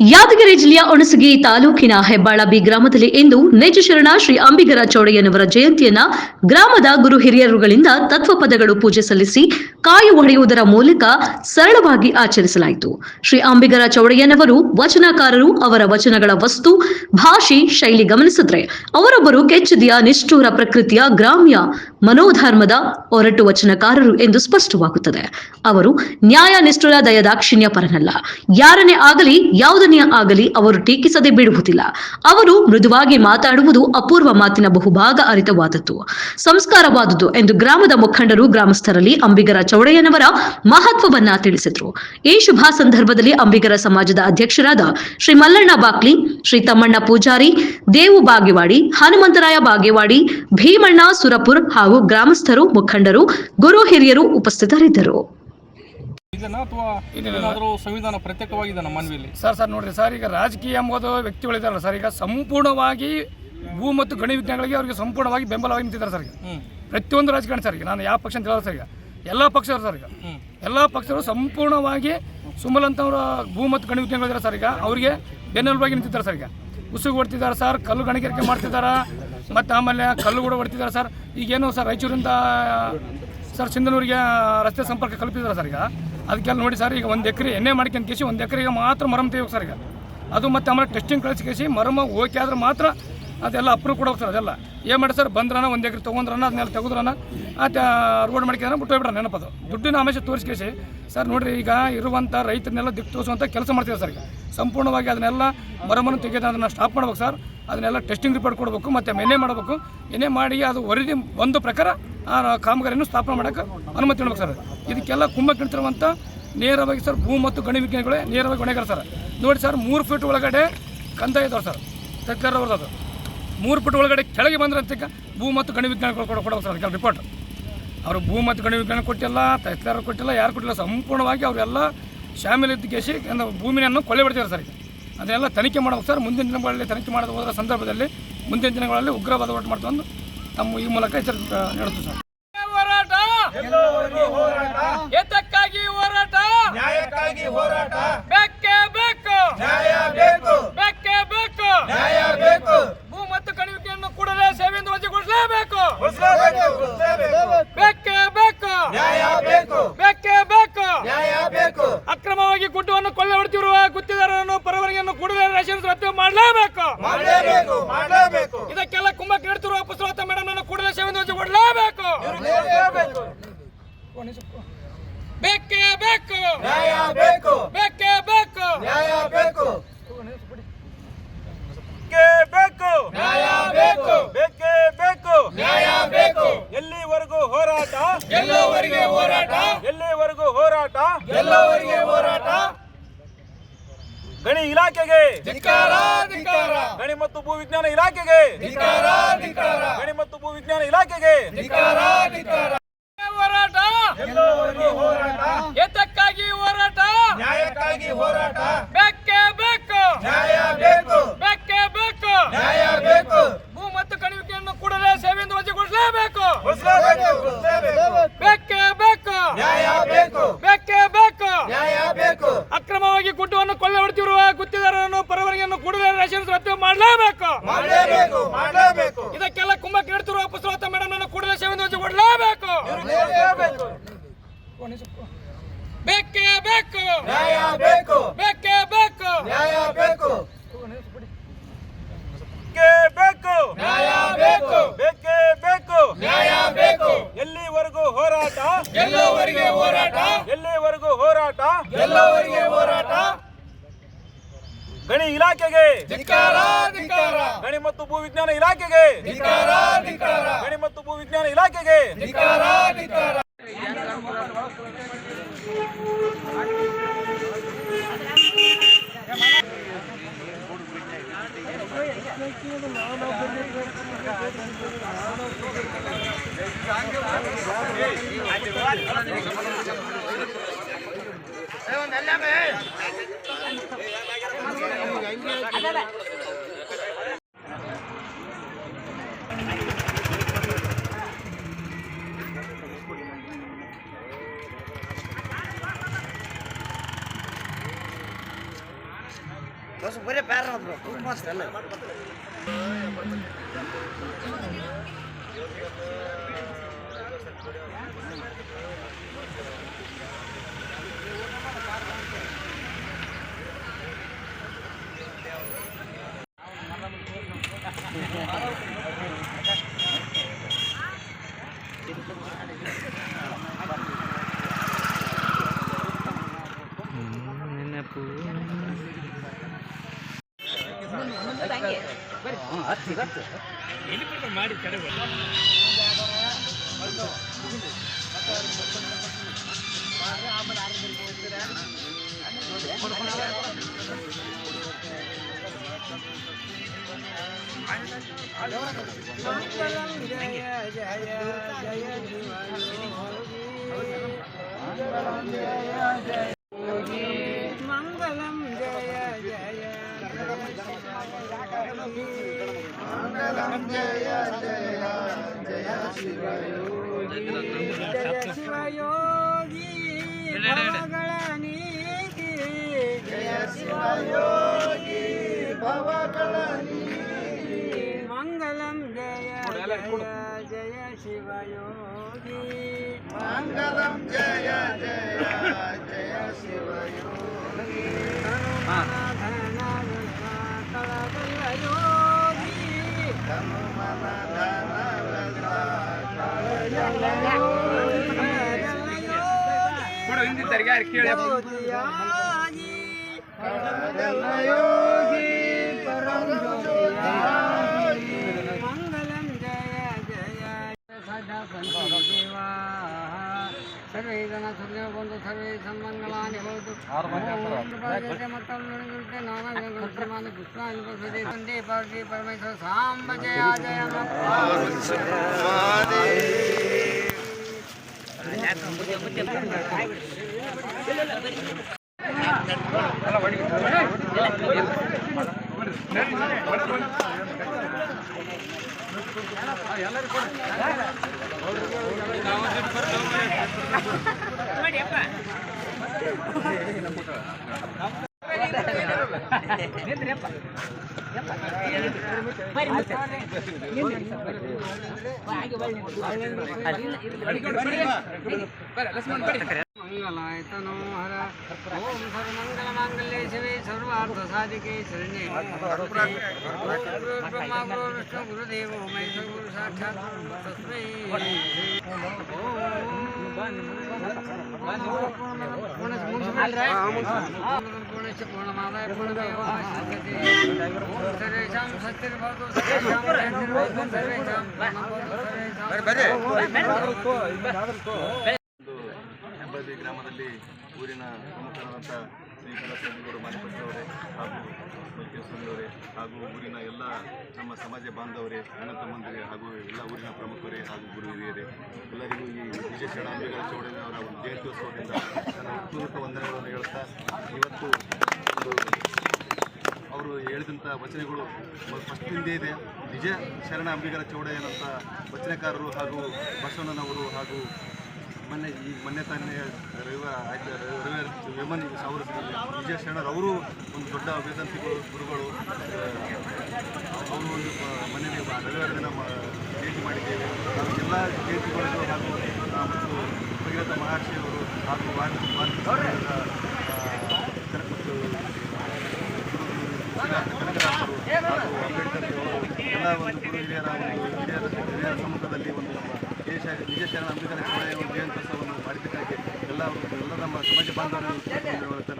ಯಾದಗಿರಿ ಜಿಲ್ಲೆಯ ಹುಣಸಗಿ ತಾಲೂಕಿನ ಹೆಬ್ಬಾಳ ಬಿ ಗ್ರಾಮದಲ್ಲಿ ಇಂದು ನೇಜಶರಣ ಶ್ರೀ ಅಂಬಿಗರ ಚೌಡಯ್ಯನವರ ಜಯಂತಿಯನ್ನ ಗ್ರಾಮದ ಗುರು ಹಿರಿಯರುಗಳಿಂದ ತತ್ವಪದಗಳು ಪೂಜೆ ಸಲ್ಲಿಸಿ ಕಾಯಿ ಒಡೆಯುವುದರ ಮೂಲಕ ಸರಳವಾಗಿ ಆಚರಿಸಲಾಯಿತು. ಶ್ರೀ ಅಂಬಿಗರ ಚೌಡಯ್ಯನವರು ವಚನಕಾರರು. ಅವರ ವಚನಗಳ ವಸ್ತು, ಭಾಷೆ, ಶೈಲಿ ಗಮನಿಸಿದ್ರೆ ಅವರೊಬ್ಬರು ಕೆಚ್ಚದಿಯ ನಿಷ್ಠೂರ ಪ್ರಕೃತಿಯ ಗ್ರಾಮ್ಯ ಮನೋಧರ್ಮದ ಹೊರಟು ವಚನಕಾರರು ಎಂದು ಸ್ಪಷ್ಟವಾಗುತ್ತದೆ. ಅವರು ನ್ಯಾಯ, ನಿಷ್ಠುರ, ದಯದಾಕ್ಷಿಣ್ಯ ಪರನಲ್ಲ. ಯಾರನ್ನೇ ಆಗಲಿ ಯಾವುದನ್ನೇ ಆಗಲಿ ಅವರು ಟೀಕಿಸದೆ ಬಿಡುವುದಿಲ್ಲ. ಅವರು ಮೃದುವಾಗಿ ಮಾತಾಡುವುದು ಅಪೂರ್ವ ಮಾತಿನ ಬಹುಭಾಗ ಅರಿತವಾದದ್ದು, ಸಂಸ್ಕಾರವಾದುದು ಎಂದು ಗ್ರಾಮದ ಮುಖಂಡರು ಗ್ರಾಮಸ್ಥರಲ್ಲಿ ಅಂಬಿಗರ ಚೌಡಯ್ಯನವರ ಮಹತ್ವವನ್ನ ತಿಳಿಸಿದರು. ಈ ಶುಭ ಸಂದರ್ಭದಲ್ಲಿ ಅಂಬಿಗರ ಸಮಾಜದ ಅಧ್ಯಕ್ಷರಾದ ಶ್ರೀ ಮಲ್ಲಣ್ಣ ಬಾಕ್ಲಿ, ಶ್ರೀ ತಮ್ಮಣ್ಣ ಪೂಜಾರಿ, ದೇವು ಬಾಗೇವಾಡಿ, ಹನುಮಂತರಾಯ ಬಾಗೇವಾಡಿ, ಭೀಮಣ್ಣ ಸುರಪುರ್ ಹಾಗೂ ಗ್ರಾಮಸ್ಥರು, ಮುಖಂಡರು, ಗುರು ಹಿರಿಯರು ಉಪಸ್ಥಿತರಿದ್ದರು. ಸಂವಿಧಾನ ಪ್ರತ್ಯೇಕವಾಗಿದೆ ನಮ್ಮ ಮನವಿಯಲ್ಲಿ ಸರ್ ನೋಡ್ರಿ ಸರ್, ಈಗ ರಾಜಕೀಯ ಎಂಬುದು ವ್ಯಕ್ತಿಗಳಿದಾರಲ್ಲ ಸರ್, ಈಗ ಸಂಪೂರ್ಣವಾಗಿ ಭೂ ಮತ್ತು ಗಣಿ ವಿಜ್ಞಾನಿಗಳಿಗೆ ಅವರಿಗೆ ಸಂಪೂರ್ಣವಾಗಿ ಬೆಂಬಲವಾಗಿ ನಿಂತಿದ್ದಾರೆ ಸರ್. ಈಗ ಪ್ರತಿಯೊಂದು ರಾಜಕಾರಣ ಸರ್, ಈಗ ನಾನು ಯಾವ ಪಕ್ಷ ಅಂತ ಹೇಳೋದು ಸರ್, ಈಗ ಎಲ್ಲ ಪಕ್ಷರು ಸರ್, ಈಗ ಎಲ್ಲ ಪಕ್ಷರು ಸಂಪೂರ್ಣವಾಗಿ ಸುಮಲ್ ಅಂತವ್ರ ಭೂ ಮತ್ತು ಗಣಿ ವಿಜ್ಞಾನಿಗಳಿದ್ದಾರೆ ಸರ್. ಈಗ ಅವರಿಗೆ ಬೆನ್ನೆಲುಬಾಗಿ ನಿಂತಿದ್ದಾರೆ ಸರ್. ಈಗ ಉಸುಗು ಹೊಡ್ತಿದ್ದಾರೆ ಸರ್, ಕಲ್ಲು ಗಣಿಗಾರಿಕೆ ಮಾಡ್ತಿದ್ದಾರೆ, ಮತ್ತು ಆಮೇಲೆ ಕಲ್ಲು ಕೂಡ ಹೊಡ್ತಿದ್ದಾರೆ ಸರ್. ಈಗೇನು ಸರ್ ರಾಯಚೂರಿಂದ ಸರ್ ಸಿಂಧನೂರಿಗೆ ರಸ್ತೆ ಸಂಪರ್ಕ ಕಲ್ಪಿಸಿದ್ದಾರೆ ಸರ್. ಈಗ ಅದಕ್ಕೆಲ್ಲ ನೋಡಿ ಸರ್, ಈಗ 1 ಎಕರೆ ಎಣ್ಣೆ ಮಾಡ್ಕೊಂಡು ಕೇಸಿ 1 ಎಕರೆಗೆ ಮಾತ್ರ ಮರಮ್ ತೆಗಿಬೇಕು ಸರ್. ಈಗ ಅದು ಮತ್ತು ಆಮೇಲೆ ಟೆಸ್ಟಿಂಗ್ ಕಳಿಸಿ ಕೇಸಿ ಮರಮ ಓಕೆ ಆದ್ರೆ ಮಾತ್ರ ಅದೆಲ್ಲ ಅಪ್ರೂವ್ ಕೊಡೋಕೆ ಸರ್. ಅದೆಲ್ಲ ಏನು ಮಾಡಿ ಸರ್, ಬಂದ್ರನ 1 ಎಕರೆ ತೊಗೊಂಡ್ರನ ಅದನ್ನೆಲ್ಲ ತೆಗೆದ್ರನ ರೋಡ್ ಮಾಡ್ಕೊಂಡ್ರೆ ಬಿಟ್ಟು ಹೋಗ್ಬಿಡ ನೆನಪದು ದುಡ್ಡಿನ ಆಮೇಶ ತೋರಿಸ್ಕೇಸಿ ಸರ್. ನೋಡಿರಿ, ಈಗ ಇರುವಂಥ ರೈತರನ್ನೆಲ್ಲ ದಿಕ್ಕು ತೋರಿಸುವಂಥ ಕೆಲಸ ಮಾಡ್ತಿದ್ದಾರೆ ಸರ್. ಈಗ ಸಂಪೂರ್ಣವಾಗಿ ಅದನ್ನೆಲ್ಲ ಮರಮನ್ನು ತೆಗೆದು ಅದನ್ನು ಸ್ಟಾಪ್ ಮಾಡ್ಬೇಕು ಸರ್. ಅದನ್ನೆಲ್ಲ ಟೆಸ್ಟಿಂಗ್ ರಿಪೋರ್ಟ್ ಕೊಡಬೇಕು, ಮತ್ತು ಎಣ್ಣೆ ಮಾಡಬೇಕು. ಎಣ್ಣೆ ಮಾಡಿ ಅದು ವರದಿ ಒಂದು ಪ್ರಕಾರ ಆ ಕಾಮಗಾರಿಯನ್ನು ಸ್ಥಾಪನೆ ಮಾಡೋಕ್ಕೆ ಅನುಮತಿ ನೀಡಬೇಕು ಸರ್. ಇದಕ್ಕೆಲ್ಲ ಕುಂಭಕ್ಕೆ ನಿಂತಿರುವಂಥ ನೇರವಾಗಿ ಸರ್ ಭೂ ಮತ್ತು ಗಣಿ ವಿಜ್ಞಾನಿಗಳೇ ನೇರವಾಗಿ ಹೊಣೆಗಾರ ಸರ್. ನೋಡಿ ಸರ್, 3 ಫೀಟ್ ಒಳಗಡೆ ಕಂದಾಯ ಇದ್ದಾವೆ ಸರ್, ಸರ್ಕಾರ ಅವ್ರದ್ದು. 3 ಫೀಟ್ ಒಳಗಡೆ ಕೆಳಗೆ ಬಂದ್ರಂತ ಭೂ ಮತ್ತು ಗಣಿ ವಿಜ್ಞಾನಿಗಳು ಕೊಡಬೇಕು ಸರ್. ಅದಕ್ಕೆ ರಿಪೋರ್ಟ್ ಅವರು ಭೂ ಮತ್ತು ಗಣಿ ವಿಜ್ಞಾನ ಕೊಟ್ಟಿಲ್ಲ, ತಹಸೀಲ್ದಾರ್ ಕೊಟ್ಟಿಲ್ಲ, ಯಾರು ಕೊಟ್ಟಿಲ್ಲ. ಸಂಪೂರ್ಣವಾಗಿ ಅವರೆಲ್ಲ ಶಾಮೀಲಿದ್ದು ಕೇಸಿ ಭೂಮಿಯನ್ನು ಕೊಳ್ಳೆ ಬಿಡ್ತಿದ್ದಾರೆ ಸರ್. ಅದನ್ನೆಲ್ಲ ತನಿಖೆ ಮಾಡಬೇಕು ಸರ್. ಮುಂದಿನ ದಿನಗಳಲ್ಲಿ ತನಿಖೆ ಮಾಡೋದು ಹೋದ ಸಂದರ್ಭದಲ್ಲಿ ಮುಂದಿನ ದಿನಗಳಲ್ಲಿ ಉಗ್ರವಾದ ಹೋರಾಟ ಮಾಡ್ಕೊಂಡು ತಮ್ಮ ಈ ಮೂಲಕ ಎಚ್ಚರಿಕೆ ನೀಡುತ್ತೆ ಸರ್. ಹೋರಾಟ ಏತಕ್ಕಾಗಿ ಹೋರಾಟ? ನ್ಯಾಯಕ್ಕಾಗಿ ಹೋರಾಟ. ಬೇಕೇ ಬೇಕು, ನ್ಯಾಯ ಬೇಕು, ಬೇಕೇ ಬೇಕು, ನ್ಯಾಯ ಬೇಕು. ಭೂ ಮತ್ತು ಗಣಿಯನ್ನು ಕೂಡಲೇ ಸೇವೆಯಿಂದ ವಜಾಗೊಳಿಸಲೇಬೇಕು. ಬೇಕೇ ಬೇಕು, ನ್ಯಾಯ ಬೇಕು, ಬೇಕೇ ಬೇಕು, ನ್ಯಾಯ ಬೇಕು. ಅಕ್ರಮವಾಗಿ ಗುಡ್ಡವನ್ನು ಕೊಳ್ಳೆ ಹೊಡೆದಿರುವ ಗುತ್ತಿದಾರರನ್ನು ಪರವರಿಗೆಯನ್ನು ಕೂಡಲೇ ಲೈಸೆನ್ಸ್ ರದ್ದು ಮಾಡಲೇಬೇಕು. ಮಾಡಲೇಬೇಕು, ಮಾಡಲೇಬೇಕು. ಇದಕ್ಕೆಲ್ಲ ಕುಂಭಕ್ಕೆ ನೀಡುತ್ತಿರುವ ಪುಸ್ತಕ ಮೇಡಮ್ ಅನ್ನು ಕೂಡಲೇ ಸೇವೆಯಿಂದ ವಜಾಗೊಳಿಸಲೇಬೇಕು. ಬೇಕೇ ಬೇಕು, ನ್ಯಾಯ ಬೇಕು, ಬೇಕೇ ಬೇಕು, ನ್ಯಾಯ ಬೇಕು. ಬೇಕು, ನ್ಯಾಯ ಬೇಕು, ಬೇಕೇ ಬೇಕು, ನ್ಯಾಯ ಬೇಕು. ಎಲ್ಲಿವರೆಗೂ ಹೋರಾಟ? ಎಲ್ಲೋವರೆಗೆ ಹೋರಾಟ, ಎಲ್ಲಿವರೆಗೂ ಹೋರಾಟ? ಎಲ್ಲೋವರೆಗೆ ಹೋರಾಟ. ಗಣಿ ಇಲಾಖೆಗೆ ಧಿಕ್ಕಾರ, ಧಿಕ್ಕಾರ, ಗಣಿ ಮತ್ತು ಭೂ ವಿಜ್ಞಾನ ಇಲಾಖೆಗೆ ಧಿಕ್ಕಾರ, ಧಿಕ್ಕಾರ, ಗಣಿ ಮತ್ತು ಭೂ ವಿಜ್ಞಾನ ಇಲಾಖೆಗೆ ಧಿಕ್ಕಾರ, ಧಿಕ್ಕಾರ. ಹೋರಾಟ ಎಲ್ಲೋವರೆಗೆ ಹೋರಾಟ, ಏತಕ್ಕಾಗಿ ಹೋರಾಟ? ನ್ಯಾಯಕ್ಕಾಗಿ ಹೋರಾಟ. ಬೇಕೇ ಬೇಕು, ನ್ಯಾಯ ಬೇಕು, ಬೇಕೇ ಬೇಕು, ನ್ಯಾಯ ಬೇಕು. ಭೂ ಮತ್ತು ಗಣಿಯನ್ನು ಕೂಡಲೇ ಸೇವೆಯಿಂದ ವಜಾಗೊಳಿಸಲೇಬೇಕು. ಬೇಕೇ ಬೇಕು, ನ್ಯಾಯ ಬೇಕು, ಬೇಕೇ ಬೇಕು, ನ್ಯಾಯ ಬೇಕು. ಅಕ್ರಮವಾಗಿ ಗುಡ್ಡವನ್ನು ಕೊಳ್ಳೆ ಹೊಡೆದಿರುವ ಗುತ್ತಿದಾರರನ್ನು ಪರವರಿಗೆಯನ್ನು ಕೂಡಲೇ ಲೈಸೆನ್ಸ್ ರದ್ದು ಮಾಡಲೇಬೇಕು. ಮಾಡಲೇಬೇಕು, ಮಾಡಲೇಬೇಕು. ಇದಕ್ಕೆಲ್ಲ ಕುಂಭಕ್ಕೆ ನೀಡುತ್ತಿರುವ ಪುಸ್ತಕ ಮೇಡಮ್ ಅನ್ನು ಕೂಡಲೇ ಸೇವೆಯಿಂದ ವಜಾಗೊಳಿಸಲೇಬೇಕು. ಬೇಕೇ ಬೇಕು, ನ್ಯಾಯ ಬೇಕು, ಬೇಕೇ ಬೇಕು, ನ್ಯಾಯ ಬೇಕು. ಬೇಕು, ನ್ಯಾಯ ಬೇಕು, ಬೇಕೇ ಬೇಕು, ನ್ಯಾಯ ಬೇಕು. ಎಲ್ಲಿವರೆಗೂ ಹೋರಾಟ? ಎಲ್ಲೋವರೆಗೆ ಹೋರಾಟ, ಎಲ್ಲಿವರೆಗೂ ಹೋರಾಟ? ಎಲ್ಲೋವರೆಗೆ ಹೋರಾಟ. ಗಣಿ ಇಲಾಖೆಗೆ ಧಿಕ್ಕಾರ, ಧಿಕ್ಕಾರ, ಗಣಿ ಮತ್ತು ಭೂ ವಿಜ್ಞಾನ ಇಲಾಖೆಗೆ ಧಿಕ್ಕಾರ, ಧಿಕ್ಕಾರ, ಗಣಿ ಮತ್ತು ಭೂ ವಿಜ್ಞಾನ ಇಲಾಖೆಗೆ ಧಿಕ್ಕಾರ, ಧಿಕ್ಕಾರ. ಬರೀ ಪ್ಯಾರ ಮಸ್ತ್ ಅಲ್ಲ ಮಾಡಿ ಕಡೆ ಮಂಗಲಂ ಜಯ ಜಯ ಮಂಗಲಂ ಜಯ ಜಯ ಜಯ ಶಿವಯೋಗಿ ಜಯ ಶಿವಯೋಗಿ ಭವಗಳ ನೀತಿ ಜಯ ಶಿವಯೋಗಿ ಭವಗಳ ನೀತಿ ಮಂಗಲಂ ಜಯ ಜಯ ಜಯ ಶಿವಯೋಗಿ ಮಂಗಲಂ ಜಯ ಜಯ ಜಯ ಶಿವಯೋಗಿ ಕಳಗಲ್ಲ ಯೋಗಿ ತನು ಮನ ಧನ ರಸ ಕಳಜಲ ಜ್ಯೋತಿಯಾಗಿ ಕಳಜಲ ಯೋಗಿ ಪರಮ ಜ್ಯೋತಿಯಾಗಿ ಮಂಗಲಂ ಜಯ ಜಯ ಸದಾ ಸಂಜೀವಾ ಸರ್ವೇ ಜನ ಸುಖ ಬಂದು ಸರ್ವೇ ಸನ್ಮಂಗಲಾನಿ ಭವತು ಮತ್ತೊಂದು ನಾನ ಪುಷ್ಪಾಂಜಲಿ ಸಂದೇ ಪಾರ್ವತಿ ಪರಮೇಶ್ವರ ಸಾಂಬ ಜಯ ಜಯ मंगलाय तनो हर ओम सर्वमंगल मांगल्ये शिवे सर्वार्थ साधिके शरण्ये ब्रह्मा गुरु विष्णु गुरुदेवो महेश्वर गुरु साक्षात् तस्मै पूर्णमादाय पूर्णमेवावशिष्यते सर्वेषां सत्यर्भवतु सर्वेषां सर्वेषां ಹೆಬ್ಬಳ್ಳಿ ಗ್ರಾಮದಲ್ಲಿ ಊರಿನ ಪ್ರಮುಖರಾದಂಥ ಶ್ರೀ ಕಲಸಂಗರು ಮಾಲಿಪಟ್ಟವರೇ ಹಾಗೂ ಸ್ವಾಮಿಯವರೇ ಹಾಗೂ ಊರಿನ ಎಲ್ಲ ನಮ್ಮ ಸಮಾಜ ಬಾಂಧವರೇ ಅಣ್ಣ ತಮ್ಮಂದಿರೇ ಹಾಗೂ ಎಲ್ಲ ಊರಿನ ಪ್ರಮುಖರೇ ಹಾಗೂ ಗುರು ಹಿರಿಯರೇ ಎಲ್ಲರಿಗೂ ಈ ವಿಜಯ ಶರಣ ಅಂಬಿಗರ ಚೌಡಯ್ಯನವರ ಒಂದು ಜಯಂತ್ಯೋತ್ಸವದಿಂದ ನನ್ನ ಹೃತ್ಪೂರ್ವಕ ವಂದನೆಗಳನ್ನು ಹೇಳ್ತಾ ಇವತ್ತು ಅವರು ಹೇಳಿದಂಥ ವಚನಗಳು ಫಸ್ಟಿಂದ ಇದೆ. ವಿಜಯ ಶರಣ ಅಂಬಿಗರ ಚೌಡಯ್ಯನಂಥ ವಚನಕಾರರು ಹಾಗೂ ಬಸವಣ್ಣನವರು ಹಾಗೂ ಮೊನ್ನೆ ತಾನೇ ವೇಮನ್ ಅವರು ವಿಜಯ ಶರಣರವರು ಒಂದು ದೊಡ್ಡ ವೇದಾಂತಿಗಳು ಗುರುಗಳು. ಅವರು ಒಂದು ಮನೆಯಲ್ಲಿ ರವಿವಾರ ದಿನ ಭೇಟಿ ಮಾಡಿದ್ದೇವೆ. ಹಾಗೂ ಎಲ್ಲ ಜಯಂತಿಗಳಿಗೂ ಹಾಗೂ ಮತ್ತು ಭಗೀರಥ ಮಹರ್ಷಿಯವರು ಹಾಗೂ ಮತ್ತು ಕನಕದಾಸರು ಹಾಗೂ ಅಂಬೇಡ್ಕರ್ ಎಲ್ಲ ಒಂದು ಗುರು ಹಿರಿಯರ ಸಮ್ಮುಖದಲ್ಲಿ ಒಂದು ನಮ್ಮ ವಿಜಯ ಶರಣ ಅಂಬಿಗರ ಚೌಡಯ್ಯ ಜಯಂತ್ಯೋತ್ಸವವನ್ನು ಮಾಡಿದ್ದಕ್ಕಾಗಿ ಎಲ್ಲ ನಮ್ಮ ಸಮಾಜ ಬಾಂಧವರನ್ನು